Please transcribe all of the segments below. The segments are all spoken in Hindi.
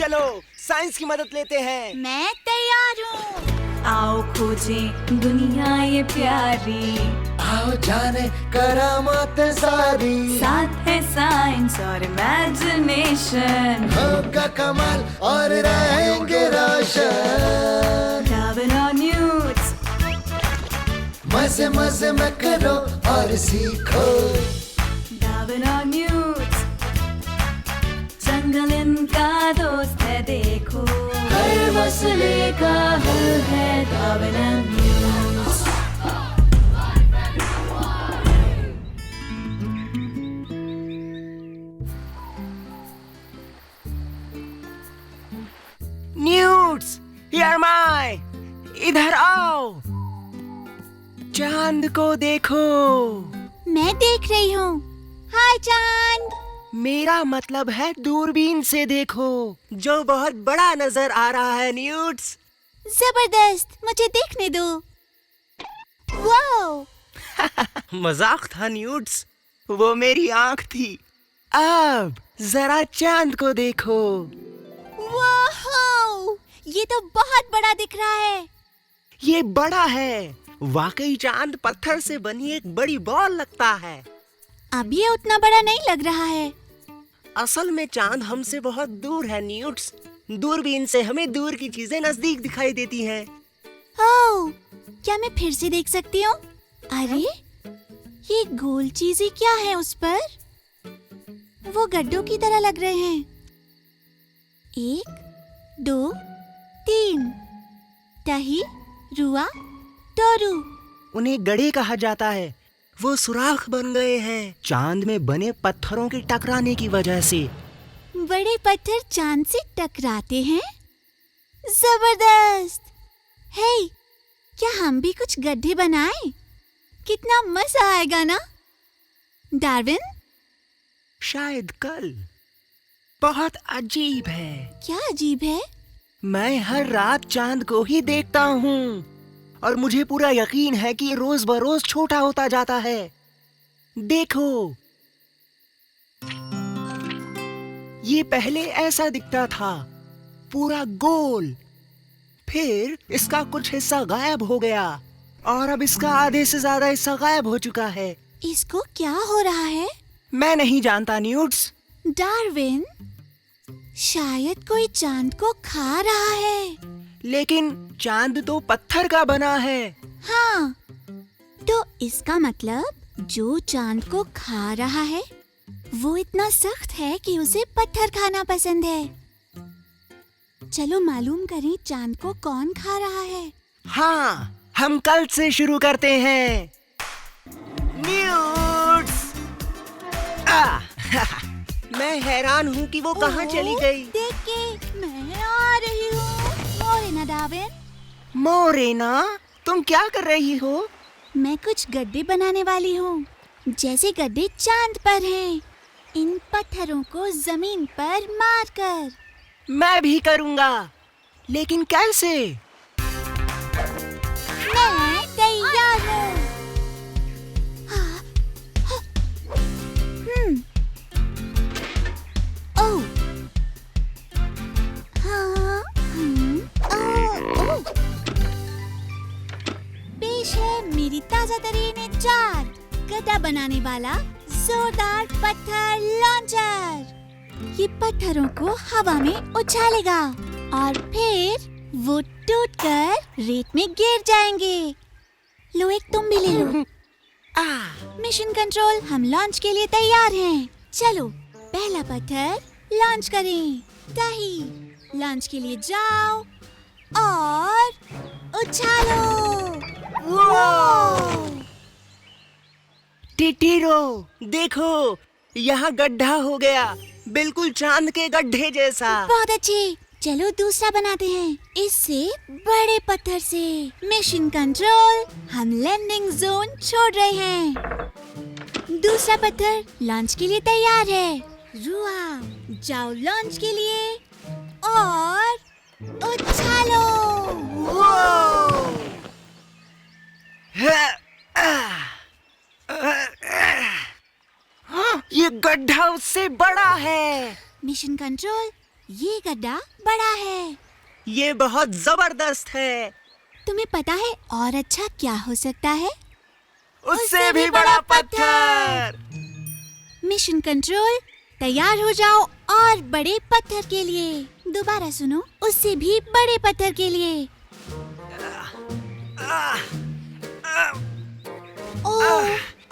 चलो साइंस की मदद लेते हैं। मैं तैयार हूँ। आओ खोजें दुनिया ये प्यारी, आओ जाने करामात सारी, साथ है साइंस और इमेजिनेशन। होगा कमाल और रहेंगे रोशन। डार्विन और न्यूट्स, मजे मजे में करो और सीखो। डार्विन और न्यूट्स, जंगल इनका दोस्त है देखो। हर मसले का हल है डार्विन और न्यूट्स। न्यूट्स, हियर माय, इधर आओ, चांद को देखो। मैं देख रही हूँ। हाय चांद। मेरा मतलब है दूरबीन से देखो, जो बहुत बड़ा नजर आ रहा है। न्यूट्स, जबरदस्त, मुझे देखने दो। वाओ, मजाक था न्यूट्स, वो मेरी आंख थी। अब जरा चांद को देखो। वाओ, ये तो बहुत बड़ा दिख रहा है। ये बड़ा है, वाकई चांद पत्थर से बनी एक बड़ी बॉल लगता है। अब ये उतना बड़ा नहीं लग रहा है। असल में चांद हमसे बहुत दूर है न्यूट्स। दूरबीन से हमें दूर की चीजें नजदीक दिखाई देती हैं। ओह, क्या मैं फिर से देख सकती हूँ? अरे, ये गोल चीजें क्या है उस पर? वो गड्ढों की तरह लग रहे हैं। 1, 2, 3। टही, रुआ, टोरू। उन्हें गड्ढे कहा जाता है। वो सुराख बन गए हैं चांद में बने पत्थरों के टकराने की वजह से। बड़े पत्थर चांद से टकराते हैं? जबरदस्त। हे, क्या हम भी कुछ गड्ढे बनाएं? कितना मजा आएगा ना? डार्विन, शायद कल। बहुत अजीब है। क्या अजीब है? मैं हर रात चांद को ही देखता हूँ और मुझे पूरा यकीन है कि रोज बरोज छोटा होता जाता है। देखो, ये पहले ऐसा दिखता था, पूरा गोल। फिर इसका कुछ हिस्सा गायब हो गया और अब इसका आधे से ज्यादा हिस्सा गायब हो चुका है। इसको क्या हो रहा है? मैं नहीं जानता न्यूट्स। डार्विन, शायद कोई चांद को खा रहा है। लेकिन चांद तो पत्थर का बना है। हाँ, तो इसका मतलब जो चांद को खा रहा है वो इतना सख्त है कि उसे पत्थर खाना पसंद है। चलो मालूम करें चांद को कौन खा रहा है। हाँ, हम कल से शुरू करते हैं। न्यूट्स! मैं हैरान हूँ कि वो कहाँ चली गई। देख के मैं आ रही हूँ। मोरेना डार्विन। मोरेना, तुम क्या कर रही हो? मैं कुछ गड्ढे बनाने वाली हूँ, जैसे गड्ढे चांद पर हैं। इन पत्थरों को जमीन पर मारकर। मैं भी करूँगा, लेकिन कैसे? मैं तैयार हूँ। ओह, हाँ, ओह। पेश है मेरी ताजा तरीन इजाद, गड्ढा बनाने वाला जोरदार पत्थर लॉन्चर। ये पत्थरों को हवा में उछालेगा और फिर वो टूटकर रेत में गिर जाएंगे। लो, एक तुम भी ले लो। मिशन कंट्रोल, हम लॉन्च के लिए तैयार हैं। चलो, पहला पत्थर लॉन्च करें। टही, लॉन्च के लिए जाओ और उछालो। टिटीरो, देखो, यहाँ गड्ढा हो गया, बिल्कुल चांद के गड्ढे जैसा। बहुत अच्छे, चलो दूसरा बनाते हैं, इससे बड़े पत्थर से। मिशन कंट्रोल, हम लैंडिंग जोन छोड़ रहे हैं। दूसरा पत्थर लॉन्च के लिए तैयार है। रुआ, जाओ लॉन्च के लिए और उछालो। ये गड्ढा उससे बड़ा है। मिशन कंट्रोल, ये गड्ढा बड़ा है। ये बहुत जबरदस्त है। तुम्हें पता है और अच्छा क्या हो सकता है? उससे भी बड़ा पत्थर। मिशन कंट्रोल, तैयार हो जाओ और बड़े पत्थर के लिए। दोबारा सुनो, उससे भी बड़े पत्थर के लिए। ओह,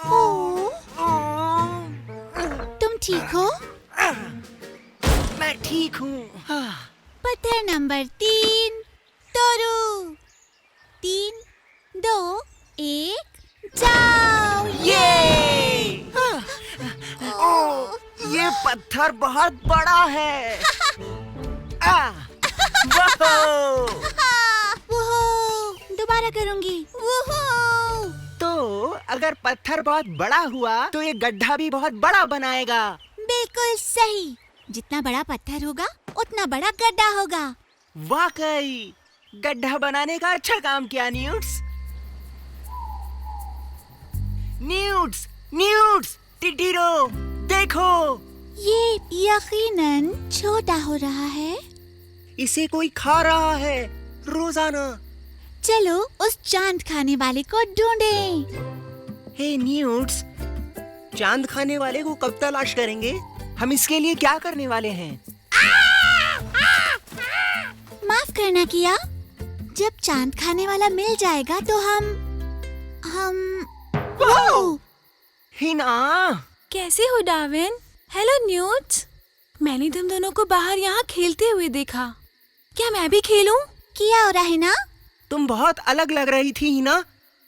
ओह, तुम ठीक हो? मैं ठीक हूँ। पत्थर नंबर 3, तोरू। 3, 2, 1, जाओ। ओह, ये पत्थर बहुत बड़ा है। वाह! वोहो, दोबारा करूंगी। वोहो। तो अगर पत्थर बहुत बड़ा हुआ तो ये गड्ढा भी बहुत बड़ा बनाएगा। बिल्कुल सही। जितना बड़ा पत्थर होगा उतना बड़ा गड्ढा होगा। वाकई गड्ढा बनाने का अच्छा काम किया न्यूट्स। न्यूट्स, न्यूट्स, टिटिरो, देखो। ये यकीनन छोटा हो रहा है। इसे कोई खा रहा है रोजाना। चलो उस चांद खाने वाले को ढूंढें। हे न्यूट्स, चांद खाने वाले को कब तलाश करेंगे? हम इसके लिए क्या करने वाले हैं? माफ करना किया। जब चांद खाने वाला मिल जाएगा तो हम वाह! हिना, कैसे हो डार्विन? Hello nudes. मैंने तुम दोनों को बाहर यहाँ खेलते हुए देखा। क्या मैं भी खेलूं? किया हो रहा है ना? तुम बहुत अलग लग रही थी हिना।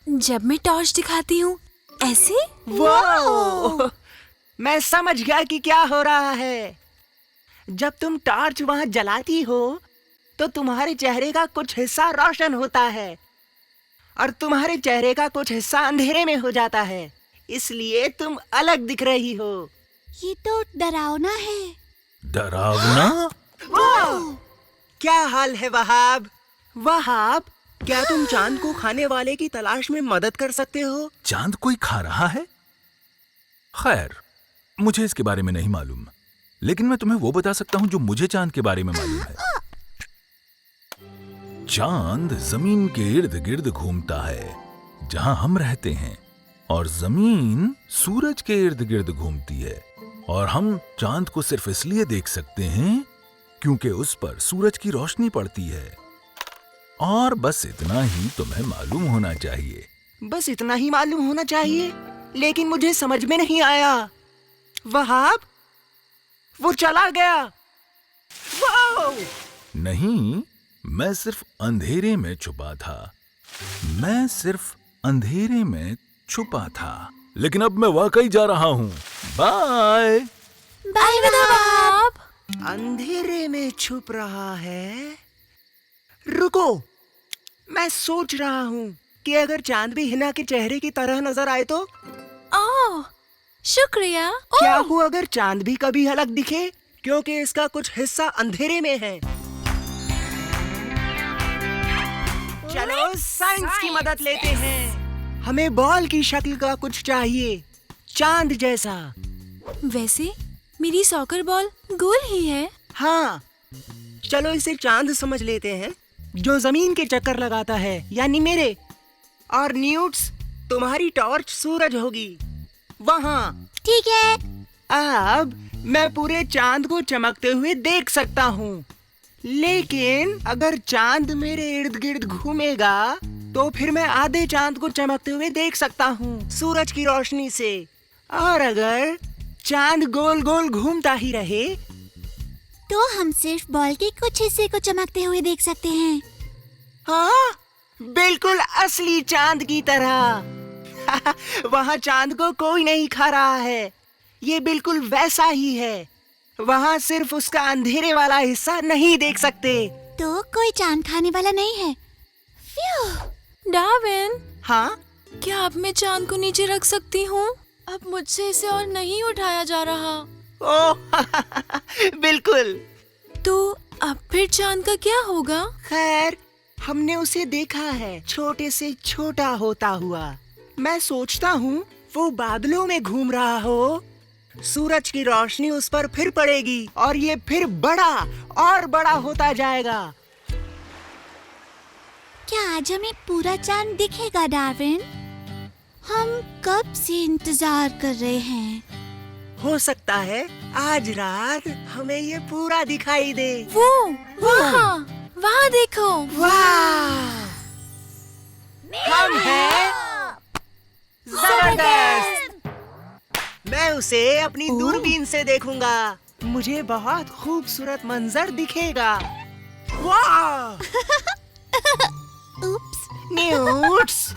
जब मैं टॉर्च दिखाती हूँ ऐसे? वाह! मैं समझ गया कि क्या हो रहा है। जब तुम टॉर्च वहाँ जलाती हो तो तुम्हारे चेहरे का कुछ हिस्सा रोशन होता है और तुम्हारे चेहरे का कुछ हिस्सा अंधेरे में हो जाता है, इसलिए तुम अलग दिख रही हो। ये तो डरावना है। डरावना? वाह! क्या हाल है वहाब? वहाब, क्या तुम चांद को खाने वाले की तलाश में मदद कर सकते हो? चांद कोई खा रहा है? खैर, मुझे इसके बारे में नहीं मालूम, लेकिन मैं तुम्हें वो बता सकता हूँ जो मुझे चांद के बारे में मालूम है। चांद जमीन के इर्द गिर्द घूमता है जहां हम रहते हैं, और जमीन सूरज के इर्द गिर्द घूमती है, और हम चांद को सिर्फ इसलिए देख सकते हैं क्योंकि उस पर सूरज की रोशनी पड़ती है। और बस इतना ही तुम्हें मालूम होना चाहिए। बस इतना ही मालूम होना चाहिए, लेकिन मुझे समझ में नहीं आया। वहाब, वो चला गया। वाह! नहीं, मैं सिर्फ अंधेरे में छुपा था। मैं सिर्फ अंधेरे में छुपा था, लेकिन अब मैं वाकई जा रहा हूँ। बाय। बाय वहाब। अंधेरे में छुप रहा है। रुको, मैं सोच रहा हूँ कि अगर चांद भी हिना के चेहरे की तरह नजर आए तो? ओह, शुक्रिया। क्या हो अगर चांद भी कभी अलग दिखे, क्योंकि इसका कुछ हिस्सा अंधेरे में है। चलो साइंस की मदद लेते हैं। हमें बॉल की शक्ल का कुछ चाहिए, चांद जैसा। वैसे मेरी सॉकर बॉल गोल ही है। हाँ, चलो इसे चांद समझ लेते हैं जो जमीन के चक्कर लगाता है, यानी मेरे। और न्यूट्स, तुम्हारी टॉर्च सूरज होगी वहाँ। ठीक है। अब मैं पूरे चांद को चमकते हुए देख सकता हूँ, लेकिन अगर चांद मेरे इर्द गिर्द घूमेगा तो फिर मैं आधे चांद को चमकते हुए देख सकता हूँ सूरज की रोशनी से। और अगर चांद गोल गोल घूमता ही रहे तो हम सिर्फ बॉल के कुछ हिस्से को चमकते हुए देख सकते हैं। हाँ, बिल्कुल असली चांद की तरह। वहाँ चांद को कोई नहीं खा रहा है, ये बिल्कुल वैसा ही है। वहाँ सिर्फ उसका अंधेरे वाला हिस्सा नहीं देख सकते। तो कोई चांद खाने वाला नहीं है। फ्यू। डार्विन, हाँ, क्या अब मैं चांद को नीचे रख सकती हूँ? अब मुझसे इसे और नहीं उठाया जा रहा। ओह, बिल्कुल। तो अब फिर चांद का क्या होगा? खैर, हमने उसे देखा है छोटे से छोटा होता हुआ। मैं सोचता हूँ वो बादलों में घूम रहा हो सूरज की रोशनी उस पर फिर पड़ेगी और ये फिर बड़ा और बड़ा होता जाएगा। क्या आज हमें पूरा चांद दिखेगा डार्विन? हम कब से इंतजार कर रहे हैं। हो सकता है आज रात हमें ये पूरा दिखाई दे। वो वहाँ देखो। वाह! हम हैं जबरदस्त। मैं उसे अपनी दूरबीन से देखूंगा। मुझे बहुत खूबसूरत मंजर दिखेगा। वाह! उप्स। न्यूट्स।